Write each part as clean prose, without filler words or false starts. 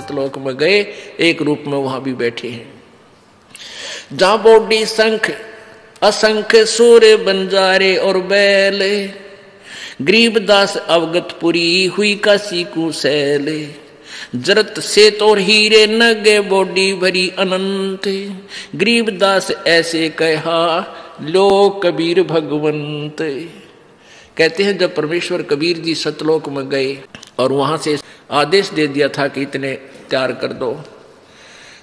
सतलोक में गए, एक रूप में वहां भी बैठे हैं। जहां बॉडी शंख असंख्य सूर्य बंजारे और बैल, गरीबदास अवगतपुरी हुई काशी को सैल, जरत से तोर हीरे नगे बॉडी भरी अनंत, गरीबदास ऐसे कहा लो कबीर भगवंत। कहते हैं जब परमेश्वर कबीर जी सतलोक में गए और वहां से आदेश दे दिया था कि इतने तैयार कर दो,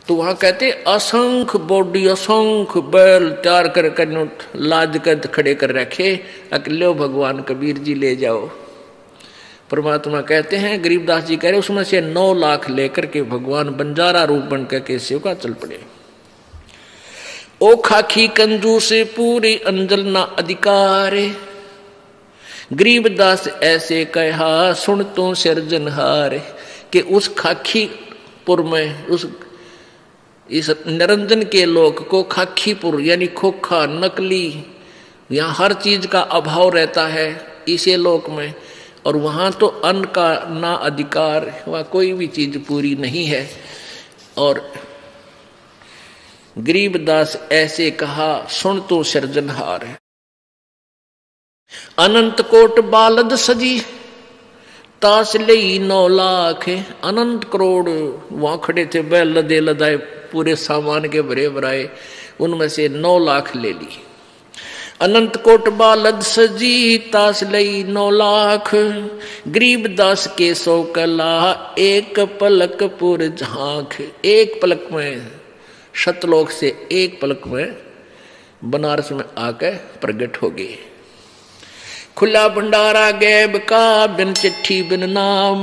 तो वहां कहते असंख्य बॉडी असंख्य बैल तैयार कर लाद कर खड़े कर रखे, अकेले भगवान कबीर जी ले जाओ। परमात्मा कहते हैं, गरीबदास जी कह रहे उसमें से 9 लाख लेकर के भगवान बंजारा रूप बन करके शिव का चल पड़े। ओ खाखी कंजू से पूरी अंजल ना अधिकार, गरीबदास ऐसे कहा सुन तो सिरजनहार, कि उस खाखीपुर में उस इस निरंजन के लोक को खाखीपुर यानी खोखा नकली, यहाँ हर चीज का अभाव रहता है इसे लोक में, और वहां तो अन्न का ना अधिकार, वहां कोई भी चीज पूरी नहीं है। और गरीबदास ऐसे कहा सुन तो सिरजनहार, अनंत कोट बालद सजी तास लई 9 लाख, अनंत करोड़ वहां खड़े थे बैल लदे लदाए पूरे सामान के भरे भराए, उनमें से 9 लाख ले ली। अनंत कोट बालद सजी तास लई 9 लाख, गरीबदास के 100 कला एक पलक पुर झांक, एक पलक में सतलोक से एक पलक में बनारस में आकर प्रकट हो गए। खुला भंडारा गैब का बिन चिट्ठी बिन नाम,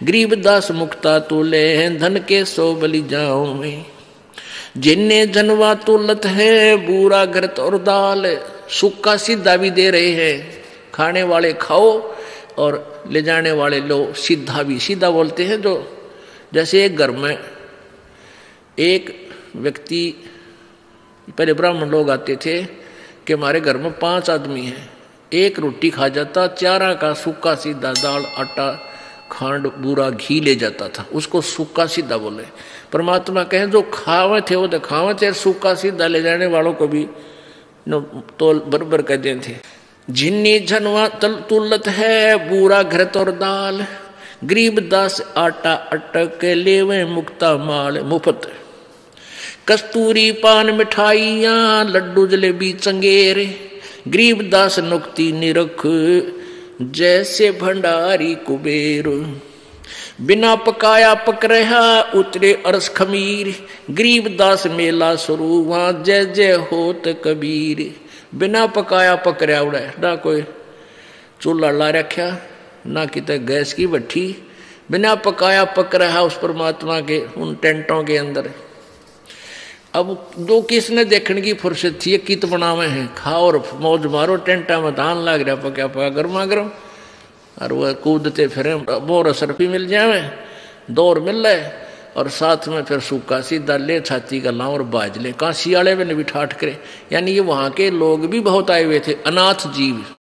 गरीबदास मुक्ता तुले धन के 100 बलि जाऊं में, जिन्ने जनवा तुलत है बूरा घृत और दाल, सूखा सीधा भी दे रहे हैं, खाने वाले खाओ और ले जाने वाले लो, सीधा भी। सीधा बोलते हैं जो जैसे एक घर में एक व्यक्ति, पहले ब्राह्मण लोग आते थे कि हमारे घर में 5 आदमी हैं, एक रोटी खा जाता, 4 का सूखा सीधा दाल आटा खांड बूरा घी ले जाता था, उसको सूखा सीधा बोले। परमात्मा कहें जो खावे थे वो तो खावे थे, सूखा सीधा ले जाने वालों को भी तोल बरबर कर दे थे। जिन्नी झनवा तुलत है बूरा घृत और दाल, गरीबदास आटा अटक लेवे मुक्ता माल मुफ्त, कस्तूरी पान मिठाइयां लड्डू जलेबी चंगेरे, गरीबदास नुक्ति निरख जैसे भंडारी कुबेर, बिना पकाया पक रहा उतरे अरस खमीर, गरीबदास मेला शुरू वहां जय जय होत कबीर। बिना पकाया पक रहा उड़ा, ना कोई चूल्हा ला रखा ना कितने गैस की भट्टी, बिना पकाया पक रहा उस परमात्मा के उन टेंटों के अंदर। अब जो किसने देखने की फुर्सत थी, कित बनावे हैं, खाओ और मौज मारो, टेंटा में धान लाग रहा पका पका गर्मा गर्म, और वह कूदते फिरे बोर सरफी मिल जावे, दौर मिल रहे, और साथ में फिर सूखा सीधा ले छाती का लाओ और बाज ले, काशी वाले में भी ठाठ करे। यानी ये वहाँ के लोग भी बहुत आए हुए थे, अनाथ जीव।